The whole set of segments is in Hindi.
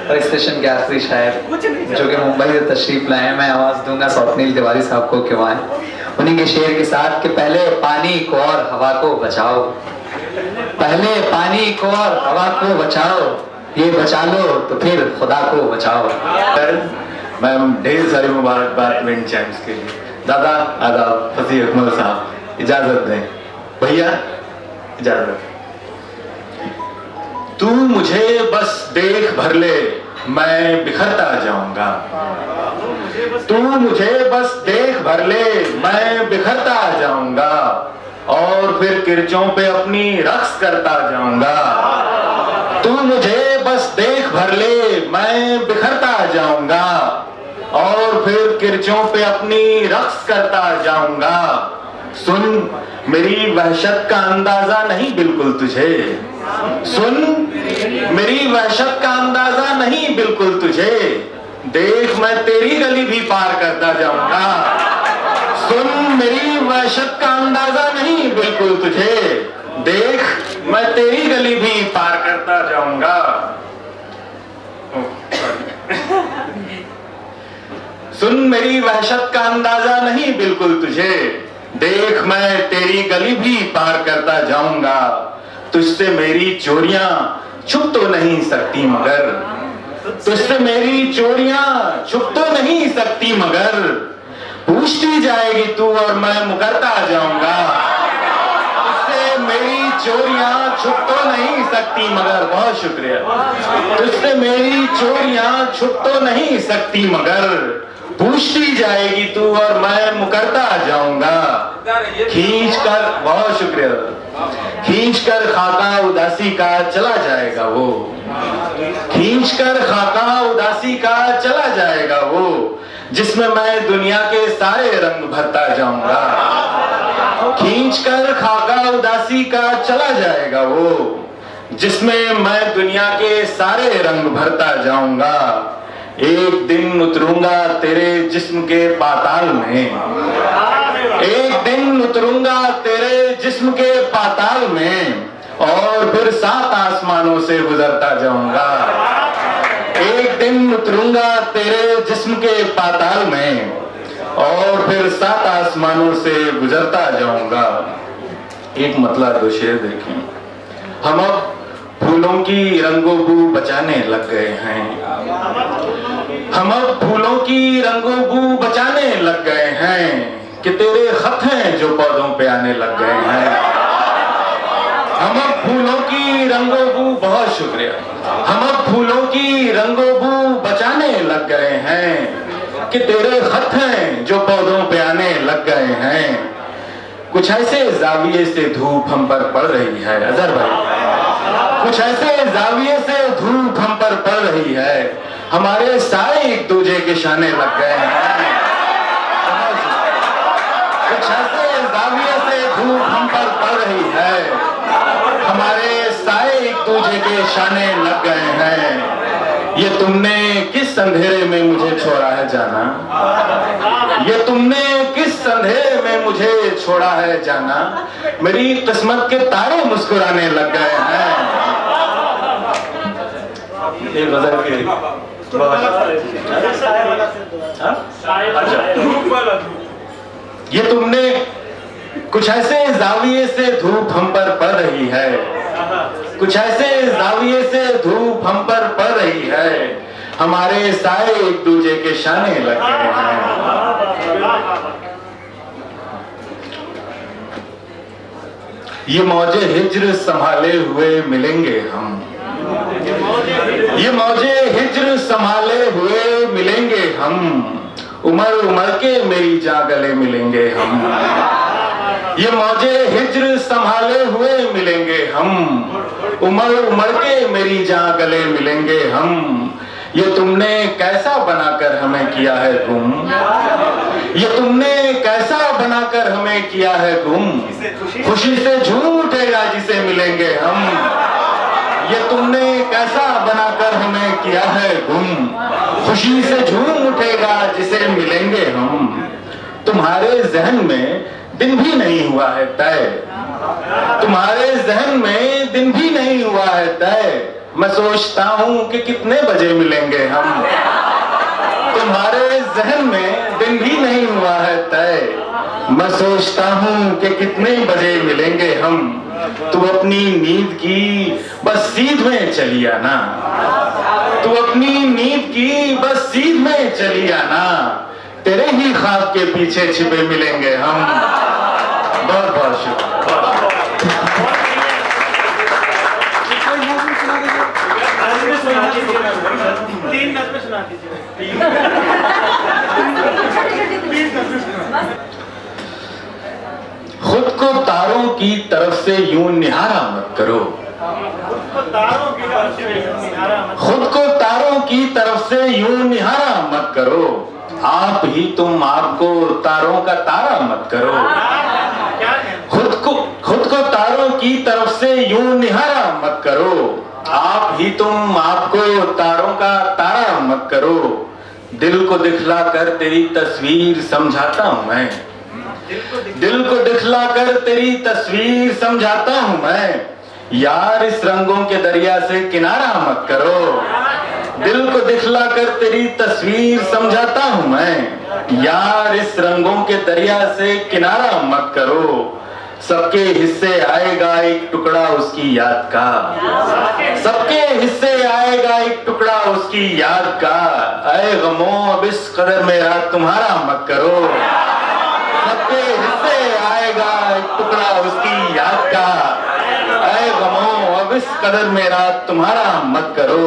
और स्टेशन के आखिरी शायर जो कि मुंबई से तशरीफ लाए हैं, मैं आवाज दूंगा स्वप्नील तिवारी साहब को क्यों आए, उन्हीं के शेर के साथ कि पहले पानी को और हवा को बचाओ, पहले पानी को और हवा को बचाओ, ये बचा लो तो फिर खुदा को बचाओ। मैम ढेर सारी मुबारकबाद ट्विन चैम्प्स के लिए। दादा आदाब, फसीह अकमल साहब इजाजत दें। भैया इजाजत। तू मुझे बस देख भर ले, मैं बिखरता जाऊंगा। तू मुझे बस देख भर ले, मैं बिखरता जाऊंगा, और फिर किरचों पे अपनी रक्स करता जाऊंगा। तू मुझे बस देख भर ले, मैं बिखरता जाऊंगा, और फिर किरचों पे अपनी रक्स करता जाऊंगा। सुन मेरी वहशत का अंदाजा नहीं बिल्कुल तुझे, सुन मेरी वहशत का अंदाजा नहीं बिल्कुल तुझे, देख मैं तेरी गली भी पार करता जाऊंगा। सुन मेरी वहशत का अंदाजा नहीं बिल्कुल तुझे, देख मैं तेरी गली भी पार करता जाऊंगा। सुन मेरी वहशत का अंदाजा नहीं बिल्कुल तुझे, देख मैं तेरी गली भी पार करता जाऊंगा। तुझसे मेरी चोरियां छुप तो नहीं सकती मगर, तुझसे मेरी चोरियां छुप तो नहीं सकती मगर, पूछती जाएगी तू और मैं मुकरता जाऊंगा। तुझसे मेरी चोरियां छुप तो नहीं सकती मगर, बहुत शुक्रिया। तुझसे मेरी चोरियां छुप तो नहीं सकती मगर, पूछती जाएगी तू और मैं मुकरता जाऊंगा। खींच कर, बहुत शुक्रिया, खींच कर खाका उदासी का चला जाएगा वो, खींच कर खाका उदासी का चला जाएगा वो, जिसमें मैं दुनिया के सारे रंग भरता जाऊंगा। खींच कर खाका उदासी का चला जाएगा वो, जिसमें मैं दुनिया के सारे रंग भरता जाऊंगा। एक दिन उतरूंगा तेरे जिस्म के पाताल में, एक दिन उतरूंगा तेरे जिस्म के पाताल में, और फिर 7 आसमानों से गुजरता जाऊंगा। एक दिन उतरूंगा तेरे जिस्म के पाताल में, और फिर 7 आसमानों से गुजरता जाऊंगा। एक मतलब दो शेर देखें। हम अब फूलों की रंगों बू बचाने लग गए हैं, हम अब फूलों की रंगों बू बचाने लग गए हैं, कि तेरे खत हैं जो पौधों पे आने लग गए हैं। हम अब फूलों की रंगों बू, बहुत शुक्रिया, हम अब फूलों की रंगों बू बचाने लग गए हैं, कि तेरे खत हैं जो पौधों पे आने लग गए हैं। कुछ ऐसे जाविये से धूप हम पर पड़ रही है अजहर भाई, कुछ ऐसे जाविये से धूप हम पर पड़ रही है, हमारे सारे एक दूजे के शाने लग गए हैं। कुछ ऐसे जाविये से धूप हम पर पड़ रही है, हमारे सारे एक दूजे के शाने लग गए हैं। ये तुमने किस अंधेरे में मुझे छोड़ा है जाना, ये तुमने किस अंधेरे में मुझे छोड़ा है जाना, मेरी किस्मत के तारे मुस्कुराने लग गए हैं। ये गजल के ये तुमने कुछ ऐसे जाविये से धूप हम पर पड़ रही है, कुछ ऐसे जाविये से धूप हम पर पड़ रही है, हमारे सारे एक दूजे के शाने लग गए हैं। ये मौजे हिज्र संभाले हुए मिलेंगे हम, ये मौजे हिज्र संभाले हुए मिलेंगे हम, उमर उमर के मेरी जा गले मिलेंगे हम। ये मौजे हिज्र संभाले हुए मिलेंगे हम, उमर उमर के मेरी जा गले मिलेंगे हम। ये तुमने कैसा बनाकर हमें किया है गुम, ये तुमने कैसा बनाकर हमें किया है गुम, खुशी से झूम उठेगा जिसे मिलेंगे हम। ये तुमने कैसा बनाकर हमें किया है गुम, खुशी से झूम उठेगा जिसे मिलेंगे हम। तुम्हारे जहन में दिन भी नहीं हुआ है तय, तुम्हारे जहन में दिन भी नहीं हुआ है तय, मैं सोचता हूँ कि कितने बजे मिलेंगे हम। तुम्हारे जहन में दिन भी नहीं हुआ है तय, मैं सोचता हूँ कि कितने बजे मिलेंगे हम। तू अपनी नींद की बस सीध में चली आना, तू अपनी नींद की बस सीध में चली आना, तेरे ही ख्वाब के पीछे छिपे मिलेंगे हम। बहुत बहुत शुक्रिया। खुद को तारों की तरफ से यूं निहारा मत करो, खुद को तारों की तरफ से यूं निहारा मत करो, आप ही तुम आपको तारों का तारा मत करो। खुद को तारों की तरफ से यूं निहारा मत करो, आप ही तुम आपको तारों का तारा मत करो। दिल को दिखला कर तेरी तस्वीर समझाता हूं मैं, दिल को दिखला कर तेरी तस्वीर समझाता हूं मैं। यार इस रंगों के दरिया से किनारा मत करो, दिल को दिखला कर तेरी तस्वीर समझाता हूं मैं। यार इस रंगों के दरिया से किनारा मत करो। सबके हिस्से आएगा एक टुकड़ा उसकी याद का, सबके हिस्से आएगा एक टुकड़ा उसकी याद का। ऐ गमो अब इस कदर मेरा तुम्हारा मत करो, सबके हिस्से आएगा एक टुकड़ा उसकी याद का। ऐ गमो अब इस कदर मेरा तुम्हारा मत करो।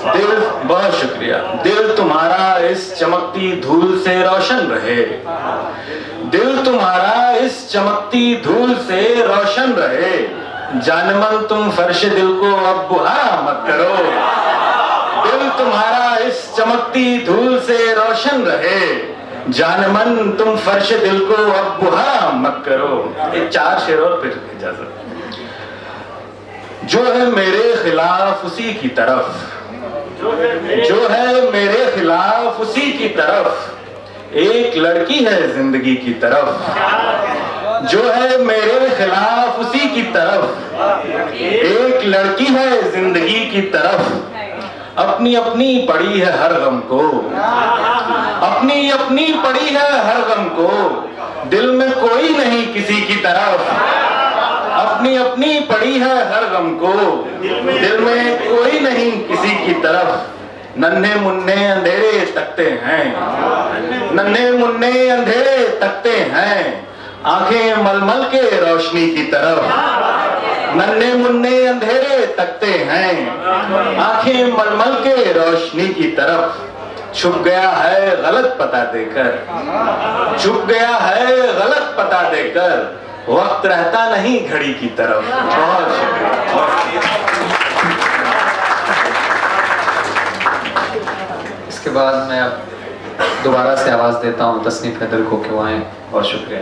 दिल, बहुत शुक्रिया। दिल तुम्हारा इस चमकती धूल से रोशन रहे, दिल तुम्हारा इस चमकती धूल से रोशन रहे। जानमन तुम फर्श दिल को अब बुहारा मत करो, दिल तुम्हारा इस चमकती धूल से रोशन रहे। जानमन तुम फर्श दिल को अब बुहारा मत करो। ये 4 शेर और फिर इजाजत। जो है मेरे खिलाफ उसी की तरफ, जो है मेरे खिलाफ उसी की तरफ, एक लड़की है जिंदगी की तरफ। जो है मेरे खिलाफ उसी की तरफ, एक लड़की है जिंदगी की तरफ। अपनी अपनी पड़ी है हर गम को, अपनी अपनी पड़ी है हर गम को, दिल में कोई नहीं किसी की तरफ। अपनी अपनी पड़ी है हर गम को, दिल में कोई नहीं किसी की तरफ। नन्हे मुन्ने अंधेरे तकते हैं, नन्हे मुन्ने अंधेरे तकते हैं, आंखें मलमल के रोशनी की तरफ। नन्हे मुन्ने अंधेरे तकते हैं, आंखें मलमल के रोशनी की तरफ। छुप गया है गलत पता देकर, छुप गया है गलत पता देकर, वक्त रहता नहीं घड़ी की तरफ। बहुत शुक्रिया। इसके बाद मैं अब दोबारा से आवाज़ देता हूँ तसनीफ हैदर को कि वो आएं। और शुक्रिया।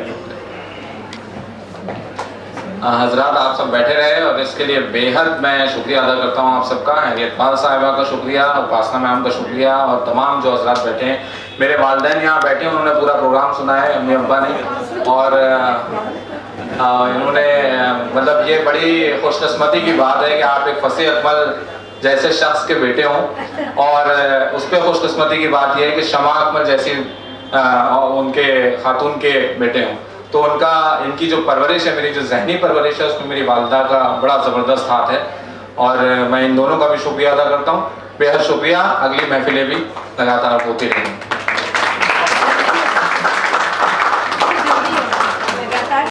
हजरात आप सब बैठे रहे और इसके लिए बेहद मैं शुक्रिया अदा करता हूँ आप सबका। इकबाल साहिबा का शुक्रिया, उपासना मैम का शुक्रिया और तमाम जो हजरात बैठे हैं। मेरे वालिदैन यहाँ बैठे हैं, उन्होंने पूरा प्रोग्राम सुना है, अम्मी अब्बा ने, और इन्होंने मतलब ये बड़ी खुशकिस्मती की बात है कि आप एक फसीह अकमल जैसे शख्स के बेटे हों। और उस पर खुशकिस्मती की बात यह है कि शमा अकमल जैसी उनके खातून के बेटे हों। तो उनका, इनकी जो परवरिश है, मेरी जो जहनी परवरिश है, उसमें मेरी वालिदा का बड़ा ज़बरदस्त हाथ है और मैं इन दोनों का भी शुक्रिया अदा करता हूँ। बेहद शुक्रिया। अगली महफिलें भी लगातार होती रहेंगी।